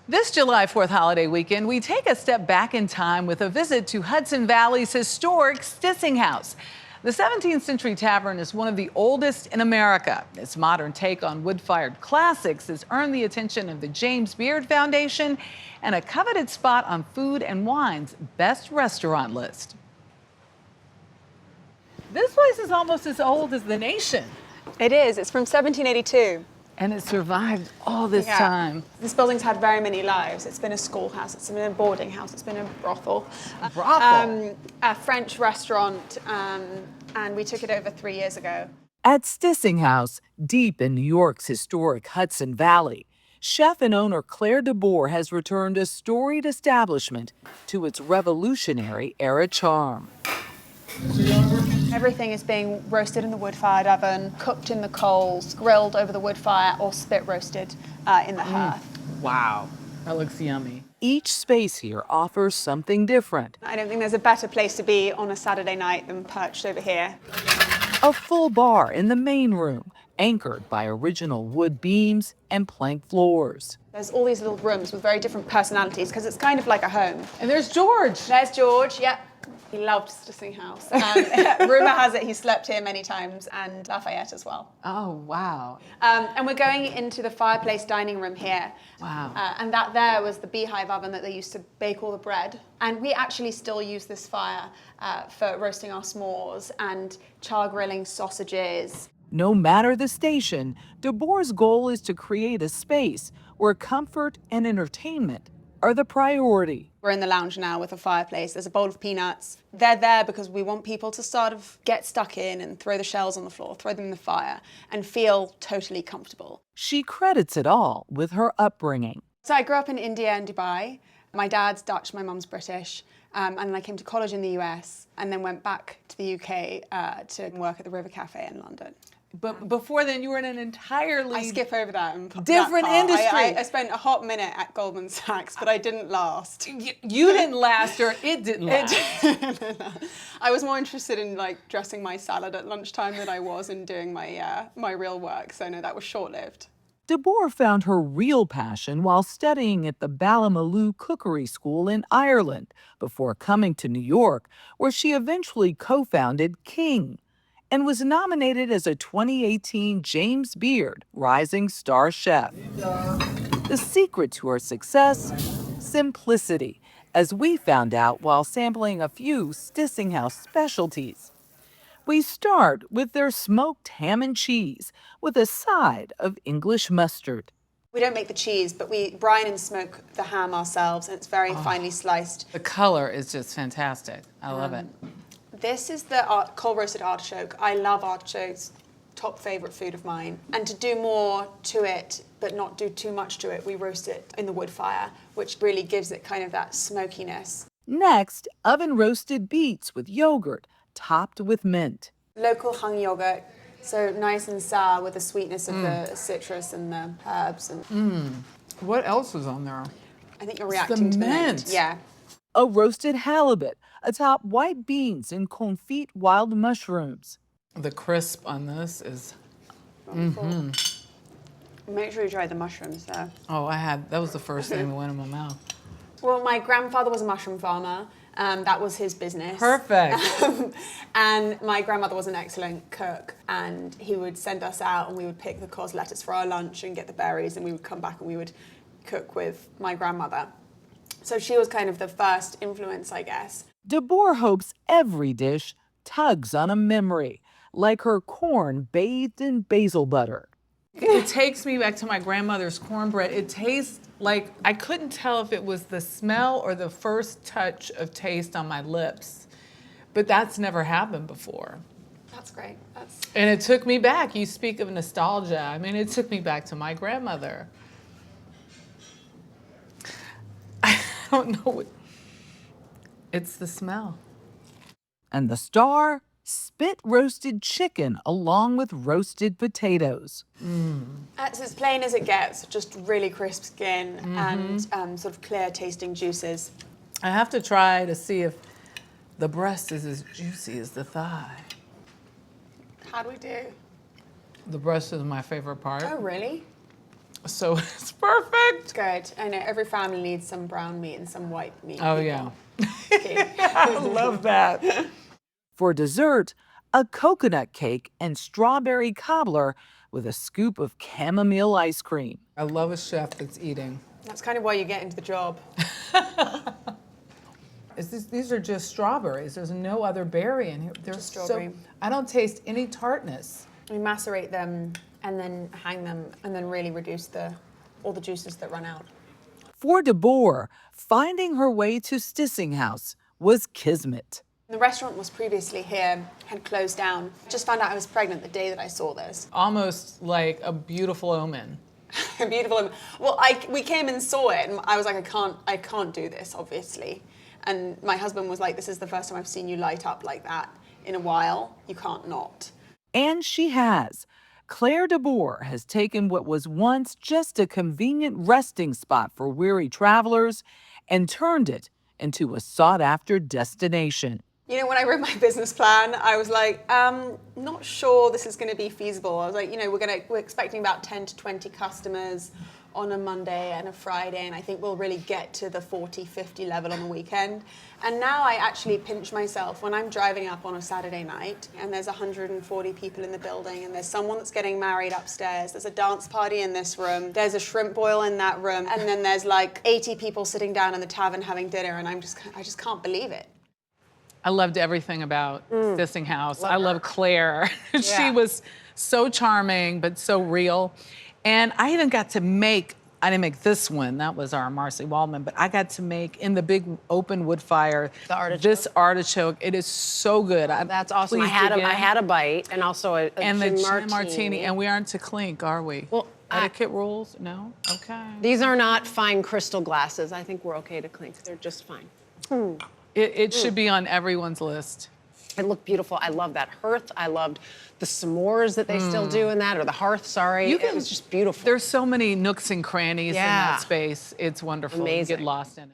This July 4th holiday weekend, we take a step back in time with a visit to Hudson Valley's historic Stissing House. The 17th century tavern is one of the oldest in America. Its modern take on wood-fired classics has earned the attention of the James Beard Foundation and a coveted spot on Food and Wine's best restaurant list. This place is almost as old as the nation. It is. It's from 1782. And it survived all this time. This building's had very many lives. It's been a schoolhouse, it's been a boarding house, it's been a brothel. A French restaurant, and we took it over 3 years ago. At Stissing House, deep in New York's historic Hudson Valley, chef and owner Claire Dbor has returned a storied establishment to its Revolutionary era charm. Everything is being roasted in the wood-fired oven, cooked in the coals, grilled over the wood fire, or spit roasted in the hearth. Wow, that looks yummy. Each space here offers something different. I don't think there's a better place to be on a Saturday night than perched over here. A full bar in the main room, anchored by original wood beams and plank floors. There's all these little rooms with very different personalities because it's kind of like a home. And there's George. There's George, yep. He loved Stissing House. Rumor has it he slept here many times, and Lafayette as well. Oh, wow. And we're going into the fireplace dining room here. Wow. And that there was the beehive oven that they used to bake all the bread. And we actually still use this fire for roasting our s'mores and char grilling sausages. No matter the station, Dbor's goal is to create a space where comfort and entertainment are the priority. We're in the lounge now with a fireplace. There's a bowl of peanuts. They're there because we want people to sort of get stuck in and throw the shells on the floor, throw them in the fire, and feel totally comfortable. She credits it all with her upbringing. So I grew up in India and Dubai. My dad's Dutch, my mum's British. And I came to college in the US and then went back to the UK to work at the River Cafe in London. But before then, you were in an entirely I skip over that. different industry. I spent a hot minute at Goldman Sachs, but I didn't last. You didn't last, or it didn't last. I was more interested in like dressing my salad at lunchtime than I was in doing my real work. So no, that was short-lived. Dbor found her real passion while studying at the Ballymaloe Cookery School in Ireland before coming to New York, where she eventually co-founded King and was nominated as a 2018 James Beard Rising Star Chef. The secret to her success? Simplicity, as we found out while sampling a few Stissing House specialties. We start with their smoked ham and cheese with a side of English mustard. We don't make the cheese, but we brine and smoke the ham ourselves, and it's very finely sliced. The color is just fantastic. I love it. This is the cold roasted artichoke. I love artichokes, top favorite food of mine. And to do more to it, but not do too much to it, we roast it in the wood fire, which really gives it kind of that smokiness. Next, oven roasted beets with yogurt, topped with mint. Local hung yogurt, so nice and sour with the sweetness of the citrus and the herbs. And What else is on there? I think you're reacting to the mint. Yeah. A roasted halibut atop white beans and confit wild mushrooms. The crisp on this is... Make sure you try the mushrooms though. Oh, that was the first thing that went in my mouth. Well, my grandfather was a mushroom farmer. That was his business. Perfect. And my grandmother was an excellent cook, and he would send us out and we would pick the cos lettuce for our lunch and get the berries, and we would come back and we would cook with my grandmother. So she was kind of the first influence, I guess. Dbor hopes every dish tugs on a memory, like her corn bathed in basil butter. It takes me back to my grandmother's cornbread. It tastes like, I couldn't tell if it was the smell or the first touch of taste on my lips, but that's never happened before. That's great. And it took me back. You speak of nostalgia. I mean, it took me back to my grandmother. I don't know. It's the smell. And the star? Spit roasted chicken along with roasted potatoes. It's as plain as it gets, just really crisp skin and sort of clear tasting juices. I have to try to see if the breast is as juicy as the thigh. How do we do? The breast is my favorite part. Oh, really? So it's perfect. Good. I know every family needs some brown meat and some white meat. Oh, yeah. Okay. I love that. For dessert, a coconut cake and strawberry cobbler with a scoop of chamomile ice cream. I love a chef that's eating. That's kind of why you get into the job. These are just strawberries. There's no other berry in here. They're Just strawberry. I don't taste any tartness. We macerate them and then hang them and then really reduce all the juices that run out. For Dbor, finding her way to Stissing House was kismet. The restaurant was previously here, had closed down. Just found out I was pregnant the day that I saw this. Almost like a beautiful omen. Beautiful. Well, we came and saw it, and I was like, I can't do this, obviously. And my husband was like, this is the first time I've seen you light up like that in a while. You can't not. And she has. Claire Dbor has taken what was once just a convenient resting spot for weary travelers and turned it into a sought-after destination. You know, when I wrote my business plan, I was like, not sure this is going to be feasible. I was like, you know, we're expecting about 10 to 20 customers on a Monday and a Friday, and I think we'll really get to the 40, 50 level on the weekend. And now I actually pinch myself when I'm driving up on a Saturday night and there's 140 people in the building and there's someone that's getting married upstairs, there's a dance party in this room, there's a shrimp boil in that room, and then there's like 80 people sitting down in the tavern having dinner, and I just can't believe it. I loved everything about Stissing House. I love Claire. Yeah. She was so charming, but so real. And I even got to make, I didn't make this one, that was our Marcy Waldman, but I got to make in the big open wood fire, this artichoke. It is so good. That's awesome. I had a bite and also a and gin the martini. gin martini. And we aren't to clink, are we? Well, etiquette rules? No? Okay. These are not fine crystal glasses. I think we're okay to clink. They're just fine. It should be on everyone's list. It looked beautiful. I love that hearth. I loved the s'mores that they still do in that, or the hearth, sorry. It was just beautiful. There's so many nooks and crannies in Yeah. that space. It's wonderful. Amazing. You get lost in it.